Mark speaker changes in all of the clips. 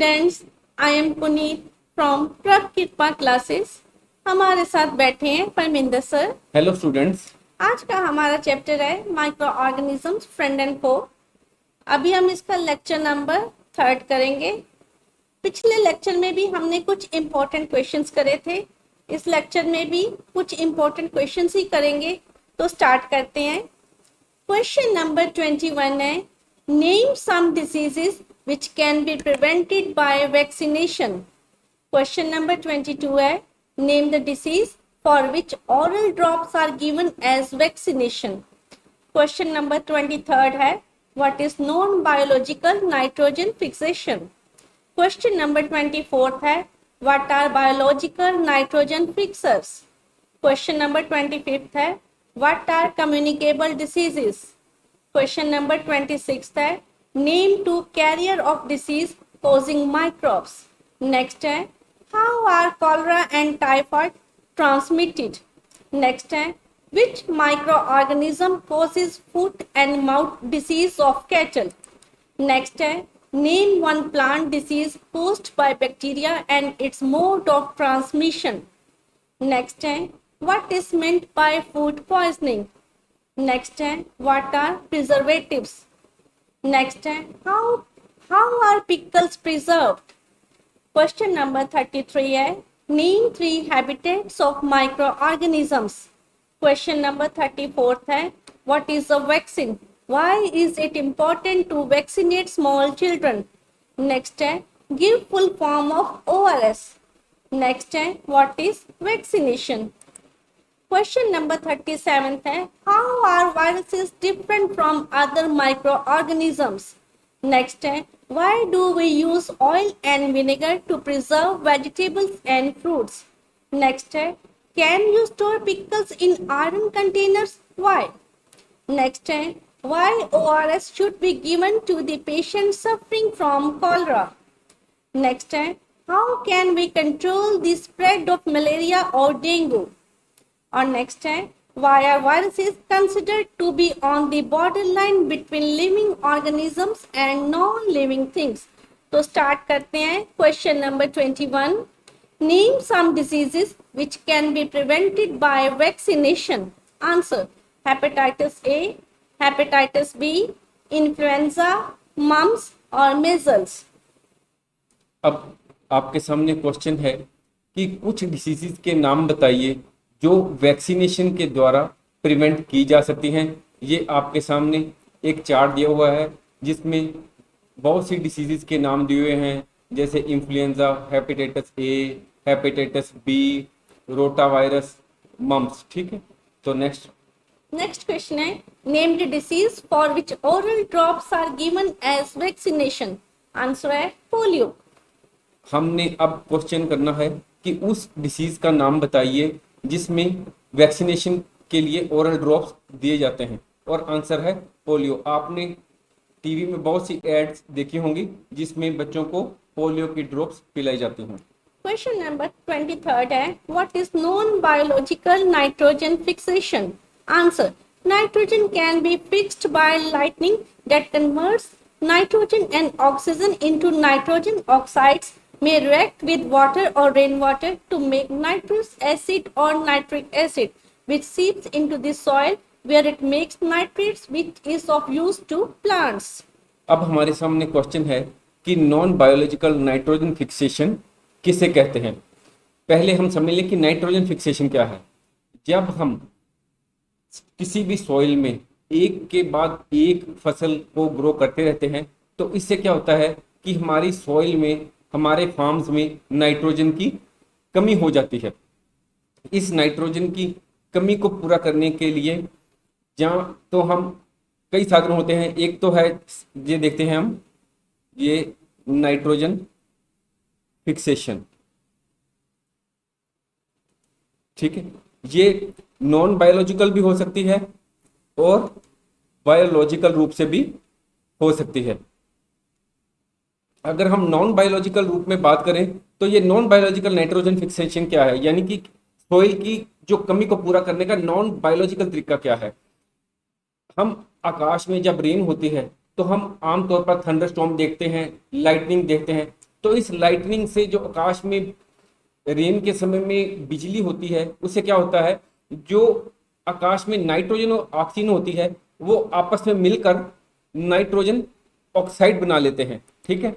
Speaker 1: Students, I am Puneet from प्रभ कृपा classes. हमारे साथ बैठे हैं परमिंदर सर।
Speaker 2: Hello students.
Speaker 1: आज का हमारा चैप्टर है माइक्रो ऑर्गेनिजम्स फ्रेंड एंड फो। अभी हम इसका लेक्चर नंबर 3 करेंगे। पिछले लेक्चर में भी हमने कुछ इम्पोर्टेंट क्वेश्चंस करे थे, इस लेक्चर में भी कुछ इम्पोर्टेंट क्वेश्चंस ही करेंगे। तो स्टार्ट करते हैं। क्वेश्चन नंबर 21 है, name some diseases which can be prevented by vaccination. Question number 22 है, name the disease for which oral drops are given as vaccination. Question number 23 है, what is non-biological nitrogen fixation. Question number 24 है, what are biological nitrogen fixers. Question number 25 है, what are communicable diseases. Question number 26 है, name two carrier of disease causing microbes. Next है, how are cholera and typhoid transmitted. Next है, which microorganism causes foot and mouth disease of cattle. Next है, name one plant disease caused by bacteria and its mode of transmission. Next है, what is meant by food poisoning. Next है, what are preservatives. Next है, how are pickles preserved. Question number 33 है, name 3 habitats of microorganisms. Question number 34 है, what is a vaccine. Why is it important to vaccinate small children. Next है, give full form of ORS. Next है, what is vaccination. Question number 37 है, how are viruses different from other microorganisms. Next है, why do we use oil and vinegar to preserve vegetables and fruits. Next है, can you store pickles in iron containers. Why. Next है, why ORS should be given to the patient suffering from cholera. Next है, how can we control the spread of malaria or dengue. और next है, why are viruses considered to be on the borderline between living organisms and non-living things. तो start करते हैं। Question number 21, name some diseases which can be prevented by vaccination. Answer, hepatitis A, hepatitis B, influenza, mumps और measles.
Speaker 2: अब आपके सामने question है कि कुछ डिसीजेस के नाम बताइए जो वैक्सीनेशन के द्वारा प्रिवेंट की जा सकती हैं। ये आपके सामने एक चार्ट दिया हुआ है जिसमें बहुत सी डिसीजेस के नाम दिए हुए हैं, जैसे influenza, hepatitis A, hepatitis B, rotavirus, mumps. ठीक है, तो
Speaker 1: नेक्स्ट क्वेश्चन है, name the disease for which oral drops are given as vaccination. Answer है पोलियो।
Speaker 2: हमने अब क्वेश्चन करना है कि उस डिसीज का नाम बताइए जिसमें वैक्सीनेशन के लिए ओरल ड्रॉप्स दिए जाते हैं, और आंसर है पोलियो। आपने टीवी में बहुत सी एड्स देखी होंगी जिसमें बच्चों को पोलियो की ड्रॉप्स पिलाई जाती हैं।
Speaker 1: क्वेश्चन नंबर 23 है, what is non biological nitrogen fixation. Answer, nitrogen can be fixed by lightning that converts nitrogen and oxygen into nitrogen oxides may react with water or rainwater to make nitrous acid or nitric acid which seeps into the soil where it makes nitrates which is of use to plants.
Speaker 2: अब हमारे सामने question है कि non biological nitrogen fixation किसे कहते हैं। पहले हम समझ लें कि नाइट्रोजन फिक्सेशन क्या है। जब हम किसी भी सॉइल में एक के बाद एक फसल को ग्रो करते रहते हैं तो इससे क्या होता है कि हमारी सॉइल में, हमारे फार्म्स में नाइट्रोजन की कमी हो जाती है। इस नाइट्रोजन की कमी को पूरा करने के लिए जहाँ तो हम कई साधन होते हैं। एक तो है, ये देखते हैं हम, ये नाइट्रोजन फिक्सेशन। ठीक है, ये नॉन बायोलॉजिकल भी हो सकती है और बायोलॉजिकल रूप से भी हो सकती है। अगर हम नॉन बायोलॉजिकल रूप में बात करें तो ये नॉन बायोलॉजिकल नाइट्रोजन फिक्सेशन क्या है, यानी कि सोइल की जो कमी को पूरा करने का नॉन बायोलॉजिकल तरीका क्या है। हम आकाश में जब रेन होती है तो हम आमतौर पर थंडरस्टॉर्म देखते हैं, लाइटनिंग देखते हैं। तो इस लाइटनिंग से जो आकाश में रेन के समय में बिजली होती है, उससे क्या होता है, जो आकाश में नाइट्रोजन और ऑक्सीजन होती है वो आपस में मिलकर नाइट्रोजन ऑक्साइड बना लेते हैं, ठीक है।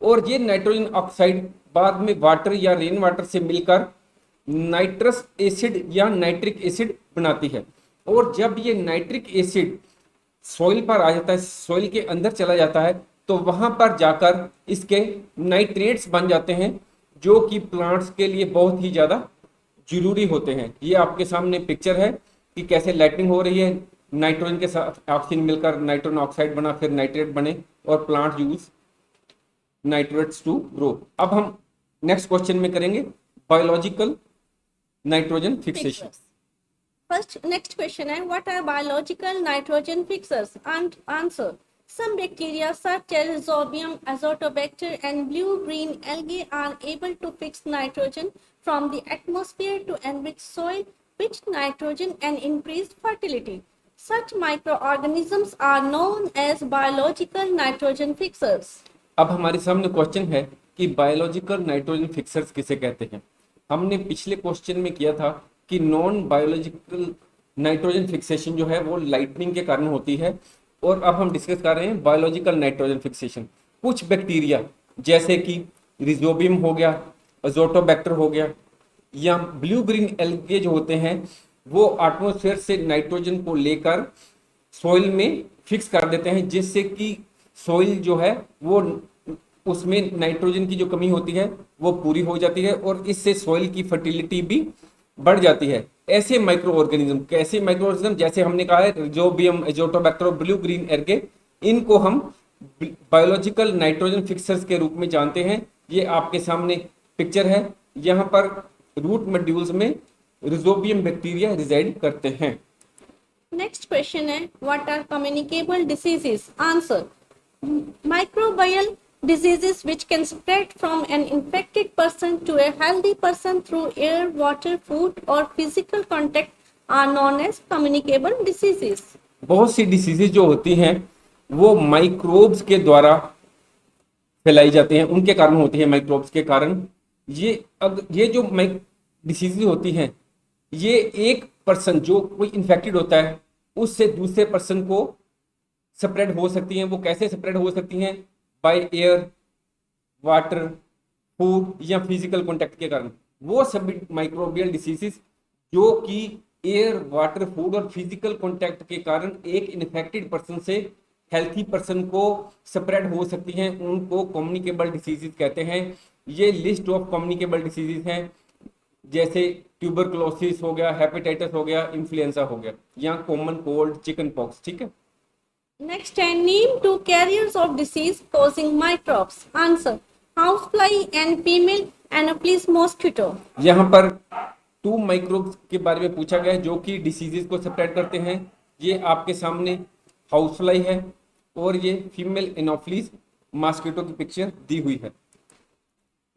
Speaker 2: और ये नाइट्रोजन ऑक्साइड बाद में वाटर या रेन वाटर से मिलकर नाइट्रस एसिड या नाइट्रिक एसिड बनाती है। और जब ये नाइट्रिक एसिड सॉइल पर आ जाता है, सॉइल के अंदर चला जाता है, तो वहां पर जाकर इसके नाइट्रेट्स बन जाते हैं, जो कि प्लांट्स के लिए बहुत ही ज़्यादा जरूरी होते हैं। ये आपके सामने पिक्चर है कि कैसे लाइटनिंग हो रही है, नाइट्रोजन के साथ ऑक्सीजन मिलकर नाइट्रोजन ऑक्साइड बना, फिर नाइट्रेट बने और plant use nitrates to grow. अब हम नेक्स्ट क्वेश्चन में करेंगे biological nitrogen fixation.
Speaker 1: Fixers. First, next question is what are biological nitrogen fixers? And answer. Some bacteria such as Rhizobium, Azotobacter and blue-green algae are able to fix nitrogen from the atmosphere to enrich soil with nitrogen and increase fertility. Such microorganisms are known as biological nitrogen fixers.
Speaker 2: अब हमारे सामने question है कि biological nitrogen fixers किसे कहते हैं। हमने पिछले क्वेश्चन में किया था कि नॉन बायोलॉजिकल नाइट्रोजन फिक्सेशन जो है वो लाइटनिंग के कारण होती है, और अब हम डिस्कस कर रहे हैं बायोलॉजिकल नाइट्रोजन फिक्सेशन। कुछ बैक्टीरिया जैसे कि रिजोबियम हो गया, अजोटोबैक्टर हो गया, या ब्लू ग्रीन एल्गे जो होते हैं, वो एटमॉस्फेयर से नाइट्रोजन को लेकर सॉइल में फिक्स कर देते हैं, जिससे कि सॉइल जो है वो उसमें नाइट्रोजन की जो कमी होती है वो पूरी हो जाती है, और इससे सॉइल की फर्टिलिटी भी बढ़ जाती है। ऐसे माइक्रो ऑर्गेनिज्म, कैसे माइक्रो ऑर्गेनिज्म, जैसे हमने कहा है रिजोबियम, एजोटोबैक्टर और ब्लू ग्रीन एल्गे, इनको हम बायोलॉजिकल नाइट्रोजन फिक्सर्स के रूप में जानते हैं। ये आपके सामने पिक्चर है, यहाँ पर रूट मॉड्यूल्स में रिजोबियम बैक्टीरिया रिजाइड करते हैं।
Speaker 1: Next question is what are communicable diseases? Answer. Microbial diseases which can spread from an infected person to a healthy person through air, water, food or physical contact are known as communicable diseases.
Speaker 2: बहुत सी diseases जो होती हैं वो microbes के द्वारा फैलाई जाती हैं, उनके कारण होती है, माइक्रोब्स के कारण। ये जो डिसीजेज होती हैं, ये एक पर्सन जो कोई इन्फेक्टेड होता है उससे दूसरे पर्सन को स्प्रेड हो सकती हैं। वो कैसे स्प्रेड हो सकती हैं? बाय एयर, वाटर, फूड या फिजिकल कॉन्टैक्ट के कारण। वो सभी माइक्रोबियल डिसीजेस जो कि एयर, वाटर, फूड और फिजिकल कॉन्टैक्ट के कारण एक इन्फेक्टेड पर्सन से हेल्थी पर्सन को स्प्रेड हो सकती हैं, उनको कम्युनिकेबल डिसीजेस कहते हैं। ये लिस्ट ऑफ कम्युनिकेबल डिसीजेस हैं, जैसे ट्यूबरकुलोसिस हो गया, हेपेटाइटिस हो गया, इन्फ्लुएंजा हो गया, या कॉमन कोल्ड, चिकन पॉक्स, ठीक है।
Speaker 1: Next, name two carriers of disease causing microbes. Answer. Housefly and female Anopheles mosquito.
Speaker 2: यहाँ पर 2 माइक्रोब्स के बारे में पूछा गया है जो कि डिसीजेस को स्प्रेड करते हैं। ये आपके सामने हाउसफ्लाई है और ये फीमेल एनोफ्लीज मॉस्किटो की पिक्चर दी हुई है।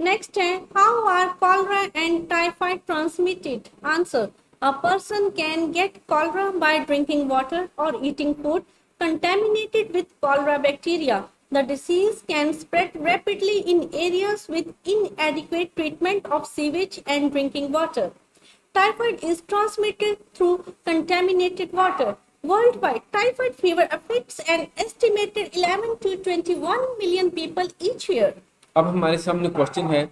Speaker 1: Next, how are cholera and typhoid transmitted? Answer. A person can get cholera by drinking water or eating food contaminated with cholera bacteria. The disease can spread rapidly in areas with inadequate treatment of sewage and drinking water. Typhoid is transmitted through contaminated water. Worldwide, typhoid fever affects an estimated 11 to 21 million people each year.
Speaker 2: अब हमारे सामने question है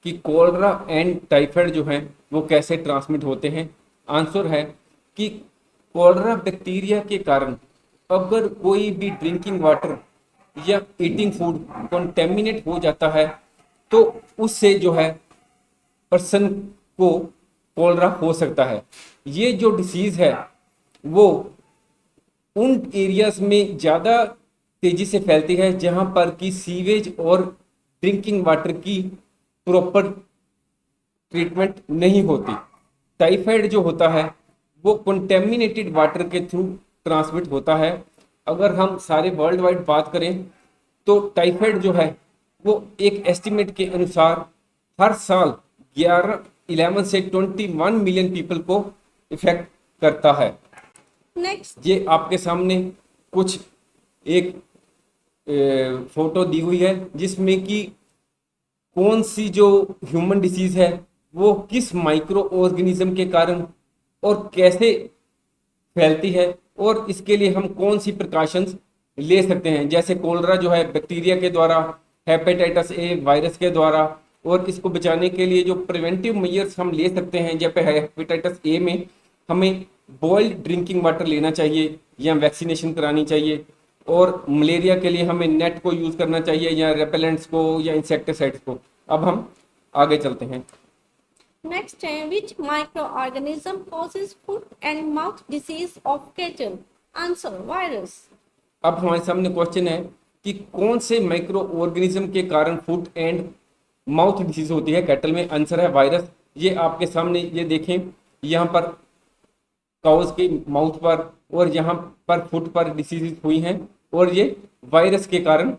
Speaker 2: कि cholera and typhoid जो हैं वो कैसे transmit होते हैं। आंसर है कि कोलरा बैक्टीरिया के कारण अगर कोई भी ड्रिंकिंग वाटर या ईटिंग फूड कंटेमिनेट हो जाता है तो उससे जो है पर्सन को कोलरा हो सकता है। ये जो डिसीज है वो उन एरियाज में ज़्यादा तेजी से फैलती है जहां पर कि सीवेज और ड्रिंकिंग वाटर की प्रॉपर ट्रीटमेंट नहीं होती। टाइफाइड जो होता है वो कंटेमिनेटेड वाटर के थ्रू ट्रांसमिट होता है। अगर हम सारे वर्ल्ड वाइड बात करें तो टाइफाइड जो है वो एक एस्टिमेट के अनुसार हर साल 11 से 21 मिलियन पीपल को इफेक्ट करता है।
Speaker 1: Next,
Speaker 2: ये आपके सामने कुछ एक फोटो दी हुई है जिसमें कि कौन सी जो ह्यूमन डिसीज है वो किस माइक्रो ऑर्गेनिज्म के कारण और कैसे फैलती है, और इसके लिए हम कौन सी प्रिकॉशंस ले सकते हैं, जैसे कोलरा जो है बैक्टीरिया के द्वारा, हेपेटाइटिस ए वायरस के द्वारा, और इसको बचाने के लिए जो प्रिवेंटिव मेजर्स हम ले सकते हैं, जैसे हेपेटाइटिस ए में हमें बॉइल्ड ड्रिंकिंग वाटर लेना चाहिए या वैक्सीनेशन करानी चाहिए, और मलेरिया के लिए हमें नेट को यूज़ करना चाहिए या रेपेलेंट्स को या इंसेक्टिसाइड्स को। अब हम आगे चलते हैं।
Speaker 1: Next, which microorganism causes foot and mouth disease of cattle? Answer, virus.
Speaker 2: अब हमारे सामने क्वेश्चन है कि कौन से माइक्रो ऑर्गेनिज्म के कारण फुट एंड माउथ डिसीज होती है कैटल में। आंसर है वायरस। ये आपके सामने ये देखें, यहाँ पर काउस के माउथ पर और यहाँ पर फुट पर डिसीज हुई हैं, और ये वायरस के कारण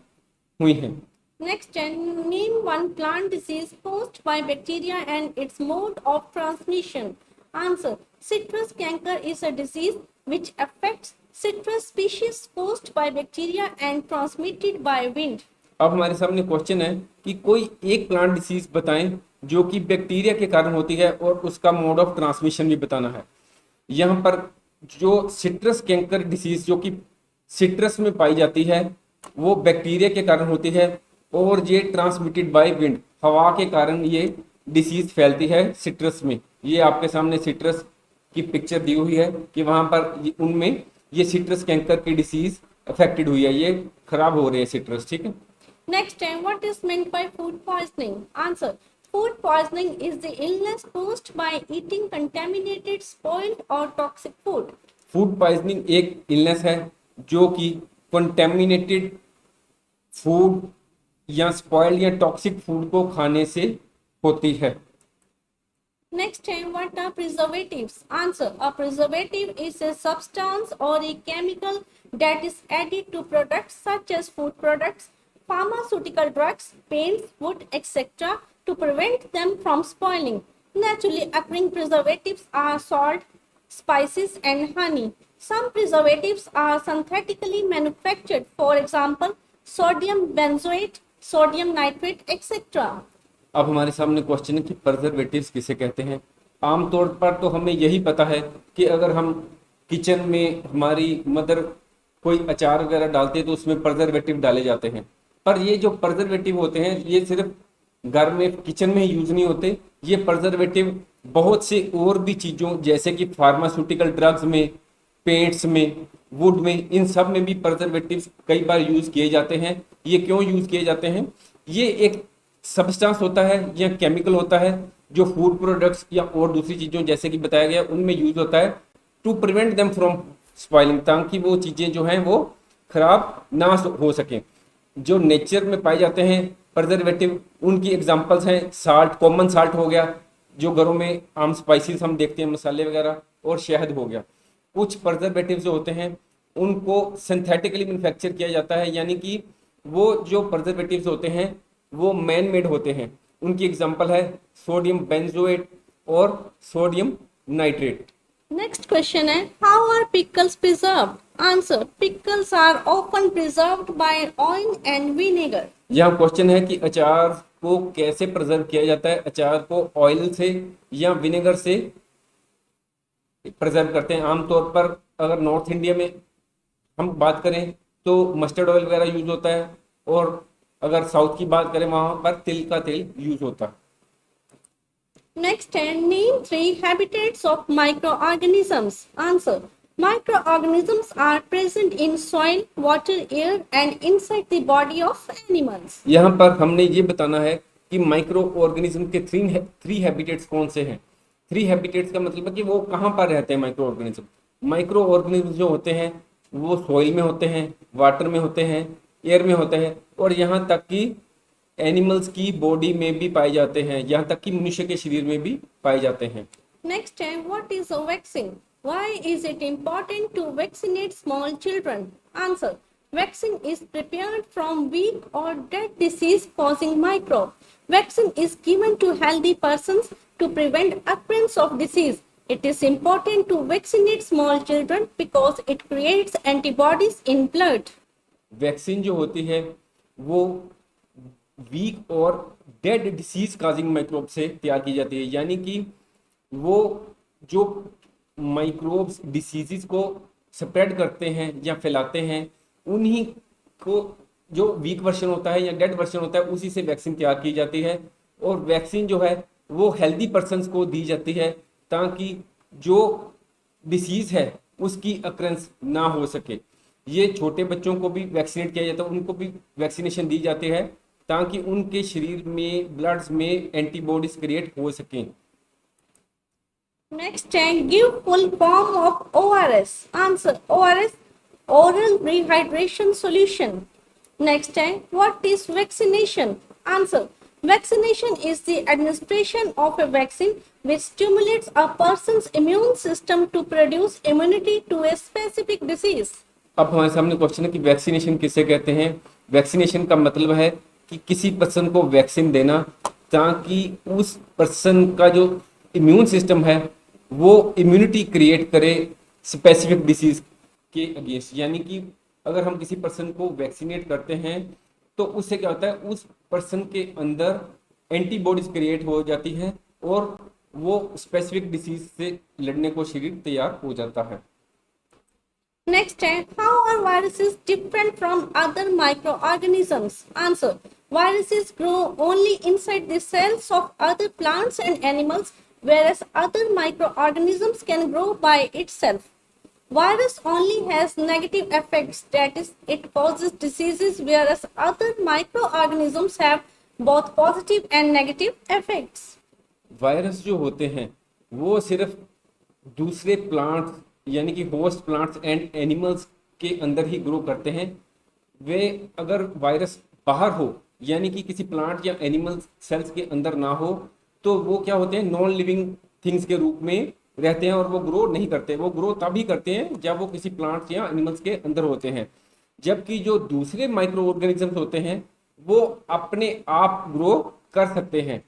Speaker 2: हुई हैं।
Speaker 1: Next, name one plant disease caused by bacteria and its mode of transmission. Answer, citrus canker is a disease which affects citrus species caused by bacteria and transmitted by wind.
Speaker 2: अब हमारे सामने question है कि कोई एक plant disease बताएं जो कि बैक्टीरिया के कारण होती है और उसका मोड ऑफ ट्रांसमिशन भी बताना है। यहाँ पर जो सिट्रस कैंकर डिसीज जो कि सिट्रस में पाई जाती है वो बैक्टीरिया के कारण होती है, और ये ट्रांसमिटेड बाय विंड, हवा के कारण ये डिसीज फैलती है सिट्रस में। ये आपके सामने सिट्रस की पिक्चर दी हुई है कि वहाँ पर उनमें ये सिट्रस कैंकर की डिसीज अफेक्टेड हुई है, ये खराब हो रही है सिट्रस। ठीक है।
Speaker 1: Next, what is meant by food poisoning? Answer, food poisoning is the illness caused by eating contaminated, spoiled or toxic food.
Speaker 2: Food poisoning एक इलनेस है जो कि कंटेमिनेटेड फूड या स्पॉइल्ड या टॉक्सिक फूड को खाने से होती है।
Speaker 1: Next, what are preservatives? Answer, a preservative is a substance or a chemical that is added to products such as food products, pharmaceutical drugs, paints, wood, etc. to prevent them from spoiling. Naturally occurring preservatives are salt, spices and honey. Some preservatives are synthetically manufactured, for example, sodium benzoate, sodium nitrate, etc.
Speaker 2: अब हमारे सामने question है कि preservatives किसे कहते हैं। आमतौर पर तो हमें यही पता है कि अगर हम किचन में हमारी मदर कोई अचार वगैरह डालते हैं तो उसमें प्रिजर्वेटिव डाले जाते हैं, पर ये जो प्रिजर्वेटिव होते हैं ये सिर्फ घर में किचन में ही यूज नहीं होते। ये प्रिजर्वेटिव बहुत से और भी चीज़ों जैसे कि फार्मास्यूटिकल ड्रग्स में, पेंट्स में, वुड में, इन सब में भी प्रिजर्वेटिव्स कई बार यूज किए जाते हैं। ये क्यों यूज किए जाते हैं? ये एक सब्सटेंस होता है या केमिकल होता है जो फूड प्रोडक्ट्स या और दूसरी चीज़ों जैसे कि बताया गया उनमें यूज होता है to prevent them from spoiling, ताकि वो चीज़ें जो हैं वो खराब ना हो सकें। जो नेचर में पाए जाते हैं प्रिजर्वेटिव, उनकी एग्जांपल्स हैं साल्ट, कॉमन साल्ट हो गया जो घरों में आम स्पाइसेस हम देखते हैं, मसाले वगैरह, और शहद हो गया। कुछ प्रिजर्वेटिव जो होते हैं उनको सिंथेटिकली मैन्युफैक्चर किया जाता है, यानी कि वो जो प्रिजर्वेटिव्स होते हैं वो मैन मेड होते हैं। उनकी एग्जांपल है सोडियम बेंजोएट और सोडियम नाइट्रेट।
Speaker 1: Next question है, how are pickles preserved? Answer, pickles are often preserved by oil and vinegar.
Speaker 2: यहाँ क्वेश्चन है कि अचार को कैसे प्रिजर्व किया जाता है। अचार को ऑयल से या विनेगर से प्रिजर्व करते हैं। आमतौर पर अगर नॉर्थ इंडिया में हम बात करें तो मस्टर्ड ऑयल वगैरह यूज होता है, और अगर साउथ की बात करें वहां पर तिल का तेल यूज होता है।
Speaker 1: Next, name 3 habitats of microorganisms. Answer, microorganisms are present in soil, water, air and inside the body of animals.
Speaker 2: यहाँ पर हमने ये बताना है कि माइक्रो ऑर्गेनिज्म के थ्री हैबिटेट्स कौन से हैं। थ्री हैबिटेट्स का मतलब है कि वो कहाँ पर रहते हैं माइक्रो ऑर्गेनिज्म। माइक्रो ऑर्गेनिज्म जो होते हैं वो सॉइल में होते हैं, वाटर में होते हैं, एयर में होते हैं, और यहाँ तक कि एनिमल्स की बॉडी में भी पाए जाते हैं, यहाँ तक कि मनुष्य के शरीर में भी पाए जाते हैं।
Speaker 1: Next, what is a vaccine? Why is it important to vaccinate small children? Answer, vaccine is prepared from weak or dead disease causing microbe. Vaccine is given to healthy persons to prevent occurrence of disease. It is important to vaccinate small children because it creates antibodies in blood.
Speaker 2: Vaccine जो होती है वो week और dead disease causing microbe से तैयार की जाती है, यानी कि वो जो माइक्रोब्स डिसीजेस को स्प्रेड करते हैं या फैलाते हैं, उन्हीं को जो वीक वर्जन होता है या डेड वर्जन होता है उसी से वैक्सीन तैयार की जाती है। और वैक्सीन जो है वो हेल्दी पर्सन्स को दी जाती है ताकि जो डिसीज है उसकी अक्रेंस ना हो सके। ये छोटे बच्चों को भी वैक्सीनेट किया जाता है, उनको भी वैक्सीनेशन दी जाती है ताकि उनके शरीर में ब्लड्स में एंटीबॉडीज क्रिएट हो सकें।
Speaker 1: Next, give full form of ORS. Answer: ORS, oral rehydration solution. Next, what is vaccination? Answer: vaccination is the administration of a vaccine which stimulates a person's immune system to produce immunity to a specific disease.
Speaker 2: अब हमारे सामने question है कि vaccination किसे कहते हैं। Vaccination का मतलब है कि किसी पर्सन को वैक्सीन देना ताकि उस पर्सन का जो इम्यून सिस्टम है वो इम्यूनिटी क्रिएट करे स्पेसिफिक डिसीज के अगेंस्ट। यानी कि अगर हम किसी पर्सन को वैक्सीनेट करते हैं तो उससे क्या होता है, उस पर्सन के अंदर एंटीबॉडीज क्रिएट हो जाती है और वो स्पेसिफिक डिसीज से लड़ने को शरीर तैयार हो जाता है।
Speaker 1: Next, how are viruses different from other microorganisms? Answer: viruses grow only inside the cells of other plants and animals, whereas other microorganisms can grow by itself. Virus only has negative effects, that is, it causes diseases, whereas other microorganisms have both positive and negative effects.
Speaker 2: Virus जो होते हैं वो सिर्फ दूसरे plants यानी कि host plants and animals के अंदर ही ग्रो करते हैं। वे अगर वायरस बाहर हो यानी कि किसी प्लांट या एनिमल सेल्स के अंदर ना हो तो वो क्या होते हैं, नॉन लिविंग थिंग्स के रूप में रहते हैं और वो ग्रो नहीं करते। वो ग्रो तभी करते हैं जब वो किसी प्लांट्स या एनिमल्स के अंदर होते हैं, जबकि जो दूसरे माइक्रो ऑर्गेनिजम्स होते हैं वो अपने आप ग्रो कर सकते हैं।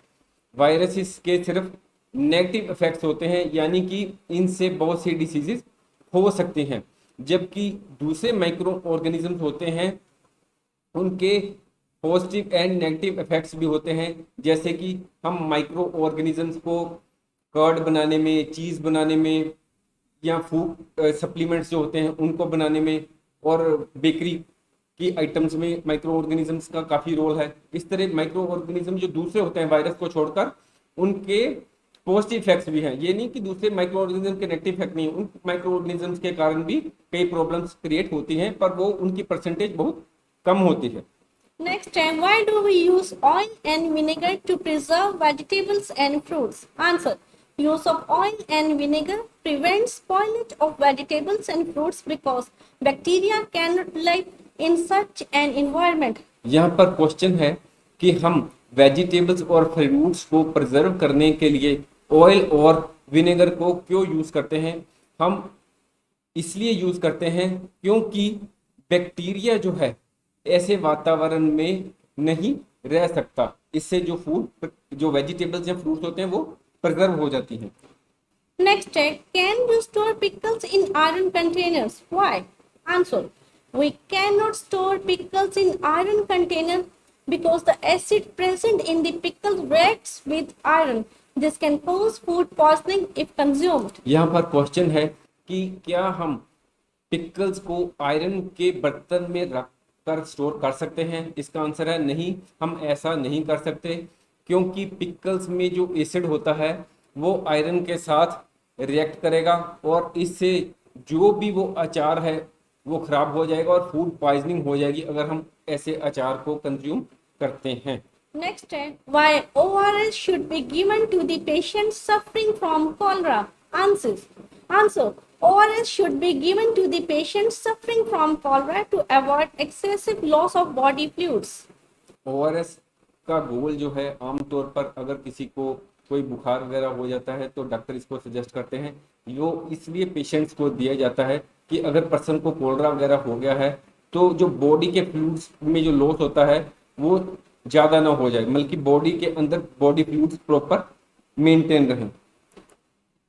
Speaker 2: वायरसेस के सिर्फ नेगेटिव इफेक्ट्स होते हैं, यानी कि इनसे बहुत सी डिसीजेस हो सकती हैं, जबकि दूसरे माइक्रो ऑर्गेनिजम्स होते हैं उनके पॉजिटिव एंड नेगेटिव इफेक्ट्स भी होते हैं। जैसे कि हम माइक्रो ऑर्गेनिजम्स को कर्ड बनाने में, चीज़ बनाने में या फूड सप्लीमेंट्स जो होते हैं उनको बनाने में और बेकरी की आइटम्स में माइक्रो ऑर्गेनिजम्स का काफ़ी रोल है। इस तरह माइक्रो ऑर्गेनिज्म जो दूसरे होते हैं वायरस को छोड़कर उनके पॉजिटिव इफेक्ट्स भी हैं। ये नहीं कि दूसरे माइक्रो ऑर्गेनिज्म के नेगेटिव इफेक्ट नहीं, उन माइक्रो ऑर्गेनिजम्स के कारण भी कई प्रॉब्लम्स क्रिएट होती हैं, पर वो उनकी परसेंटेज बहुत कम होती है।
Speaker 1: Next, why do we use oil and vinegar to preserve vegetables and fruits? Answer: use of oil and vinegar prevents spoilage of vegetables and fruits because bacteria cannot live in such an environment.
Speaker 2: यहाँ पर question है कि हम vegetables और fruits को preserve करने के लिए ऑयल और विनेगर को क्यों यूज करते हैं। हम इसलिए यूज करते हैं क्योंकि बैक्टीरिया जो है ऐसे वातावरण में नहीं रह सकता। इससे जो फूड, जो वेजिटेबल्स या फ्रूट्स होते हैं वो प्रिजर्व हो जाती हैं।
Speaker 1: Next, can we store pickles in iron containers? Why? Answer: we cannot store pickles in iron container because the acid present in the pickle reacts with iron. This can cause food poisoning if consumed.
Speaker 2: यहाँ पर question है कि क्या हम pickles को iron के बर्तन में रख कर स्टोर कर सकते हैं। इसका आंसर है नहीं, हम ऐसा नहीं कर सकते क्योंकि पिकल्स में जो एसिड होता है वो आयरन के साथ रिएक्ट करेगा और इससे जो भी वो अचार है वो खराब हो जाएगा और फूड पॉइजनिंग हो जाएगी अगर हम ऐसे अचार को कंज्यूम करते हैं।
Speaker 1: Next, why ORS should be given to the patient suffering from cholera? Answer: ORS should be given to the patient suffering from cholera to avoid excessive loss of body fluids.
Speaker 2: ORS का गोल जो है, आमतौर पर अगर किसी को कोई बुखार वगैरह हो जाता है तो डॉक्टर इसको सजेस्ट करते हैं। यो इसलिए पेशेंट्स को दिया जाता है कि अगर पर्सन को कोलरा वगैरह हो गया है तो जो बॉडी के फ्लूइड्स में जो लॉस होता है वो ज़्यादा ना हो जाए, बल्कि बॉडी के अंदर बॉडी फ्लूइड्स प्रॉपर मेंटेन रहें।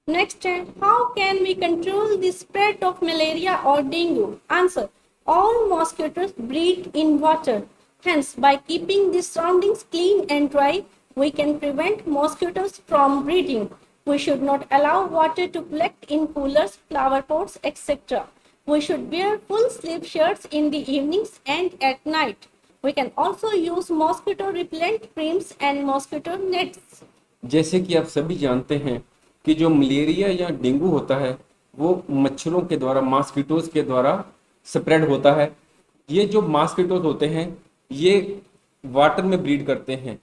Speaker 1: Next, how can we control the spread of malaria or dengue? Answer: all mosquitoes breed in water. Hence, by keeping the surroundings clean and dry, we can prevent mosquitoes from breeding. We should not allow water to collect in coolers, flower pots, etc. We should wear full sleeve shirts in the evenings and at night. We can also use mosquito repellent creams and mosquito nets.
Speaker 2: जैसे कि आप सभी जानते हैं कि जो malaria या dengue होता है वो मच्छरों के द्वारा, मॉस्किटोज के द्वारा स्प्रेड होता है। ये जो मॉस्किटोज होते हैं ये वाटर में ब्रीड करते हैं,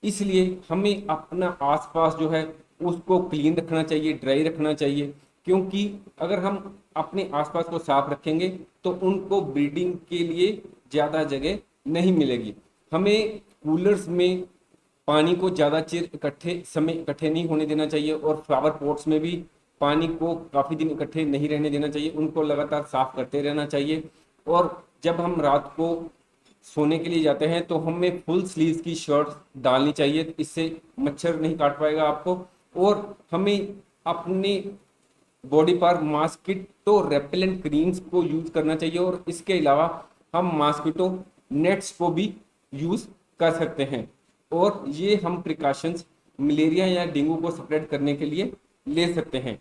Speaker 2: इसलिए हमें अपना आसपास जो है उसको क्लीन रखना चाहिए, ड्राई रखना चाहिए, क्योंकि अगर हम अपने आसपास को साफ रखेंगे तो उनको ब्रीडिंग के लिए ज़्यादा जगह नहीं मिलेगी। हमें कूलर्स में पानी को ज़्यादा चिर इकट्ठे नहीं होने देना चाहिए, और फ्लावर पॉट्स में भी पानी को काफ़ी दिन इकट्ठे नहीं रहने देना चाहिए, उनको लगातार साफ करते रहना चाहिए। और जब हम रात को सोने के लिए जाते हैं तो हमें फुल स्लीव्स की शर्ट डालनी चाहिए, इससे मच्छर नहीं काट पाएगा आपको। और हमें अपने बॉडी पर मॉस्किटो रेपेलेंट क्रीम्स को यूज करना चाहिए, और इसके अलावा हम मॉस्किटो नेट्स को भी यूज कर सकते हैं। और ये हम प्रिकॉशंस मलेरिया या डेंगू को स्प्रेड करने के लिए ले सकते हैं।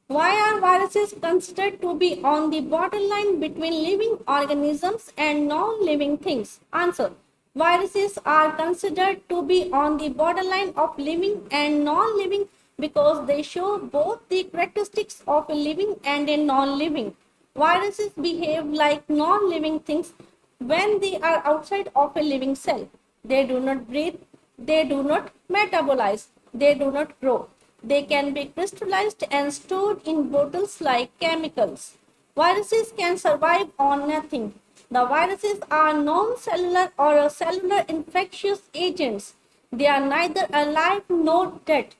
Speaker 1: Why are viruses considered to be on the borderline between living organisms and non-living things? Answer. Viruses are considered to be on the borderline of living and non-living because they show both the characteristics of a living and a non-living. Viruses behave like non-living things when they are outside of a living cell. They do not breathe, they do not metabolize, they do not grow. They can be crystallized and stored in bottles like chemicals. Viruses can survive on nothing. The viruses are non-cellular or cellular infectious agents. They are neither alive nor dead.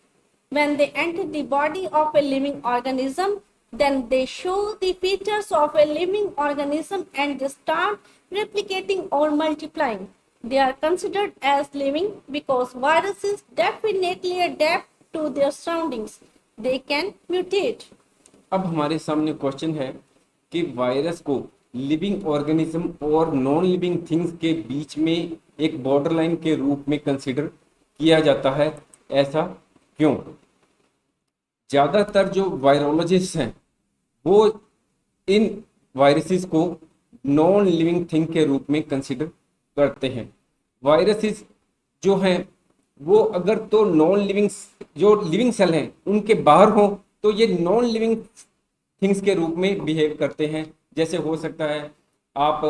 Speaker 1: When they enter the body of a living organism, then they show the features of a living organism and they start replicating or multiplying. They are considered as living because viruses definitely adapt to their surroundings. They can mutate.
Speaker 2: अब हमारे सामने question है कि virus को living organism और non living things के बीच में एक बॉर्डर लाइन के रूप में कंसीडर किया जाता है, ऐसा क्यों? ज़्यादातर जो वायरोलॉजिस्ट हैं वो इन वायरसेस को नॉन लिविंग थिंग के रूप में कंसीडर करते हैं। वायरसेस जो हैं वो अगर तो नॉन लिविंग, जो लिविंग सेल हैं उनके बाहर हो तो ये नॉन लिविंग थिंग्स के रूप में बिहेव करते हैं। जैसे हो सकता है आप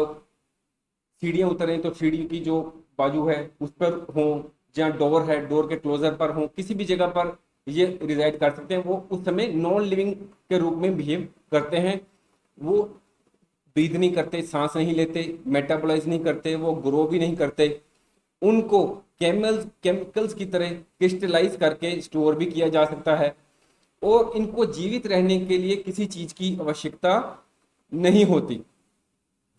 Speaker 2: सीढ़ियाँ उतरें तो सीढ़ी की जो बाजू है उस पर हो, जहाँ डोर है डोर के क्लोजर पर हो, किसी भी जगह पर ये रिजाइड कर सकते हैं। वो उस समय नॉन लिविंग के रूप में बिहेव करते हैं। वो ब्रीथ नहीं करते, सांस नहीं लेते, मेटाबोलाइज नहीं करते, वो ग्रो भी नहीं करते। उनको केमिकल्स की तरह क्रिस्टलाइज करके स्टोर भी किया जा सकता है, और इनको जीवित रहने के लिए किसी चीज की आवश्यकता नहीं होती।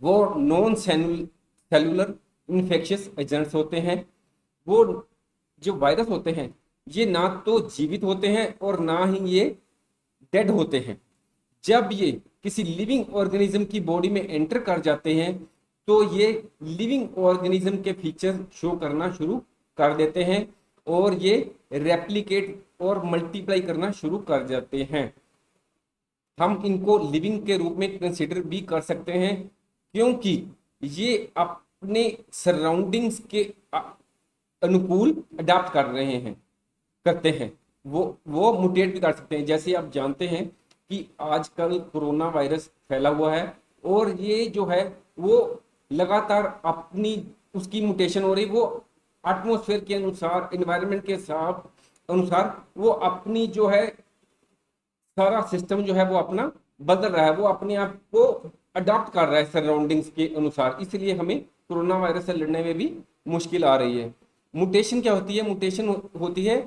Speaker 2: वो नॉन सेलुलर इन्फेक्शियस एजेंट्स होते हैं। वो जो वायरस होते हैं ये ना तो जीवित होते हैं और ना ही ये डेड होते हैं। जब ये किसी लिविंग ऑर्गेनिज्म की बॉडी में एंटर कर जाते हैं तो ये लिविंग ऑर्गेनिज्म के फीचर शो करना शुरू कर देते हैं, और ये रेप्लिकेट और मल्टीप्लाई करना शुरू कर जाते हैं। हम इनको लिविंग के रूप में कंसिडर भी कर सकते हैं, क्योंकि ये अपने सराउंडिंग्स के अनुकूल अडाप्ट करते हैं। वो मुटेट भी कर सकते हैं। जैसे आप जानते हैं कि आजकल कोरोना वायरस फैला हुआ है, और ये जो है वो लगातार अपनी उसकी मुटेशन हो रही, वो एटमॉस्फेयर के अनुसार, एनवायरनमेंट के अनुसार वो अपनी जो है सारा सिस्टम जो है वो अपना बदल रहा है, वो अपने आप को अडॉप्ट कर रहा है सराउंडिंग्स के अनुसार। इसलिए हमें कोरोना वायरस से लड़ने में भी मुश्किल आ रही है। मुटेशन क्या होती है? मुटेशन होती है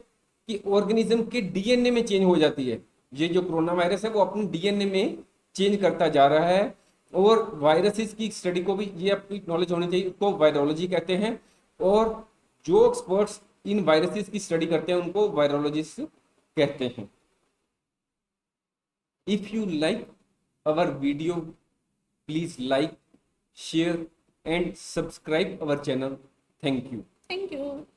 Speaker 2: कि ऑर्गेनिज्म के डीएनए में चेंज हो जाती है। ये जो कोरोना वायरस है वो अपने डीएनए में चेंज करता जा रहा है, और वायरसेस की स्टडी को भी ये आपकी नॉलेज होनी चाहिए, उसको वायरोलॉजी कहते हैं। और जो एक्सपर्ट्स इन वायरसेस की स्टडी करते हैं उनको वायरोलॉजिस्ट कहते हैं। If you like our video, please like, share and subscribe our channel. Thank you.
Speaker 1: Thank you.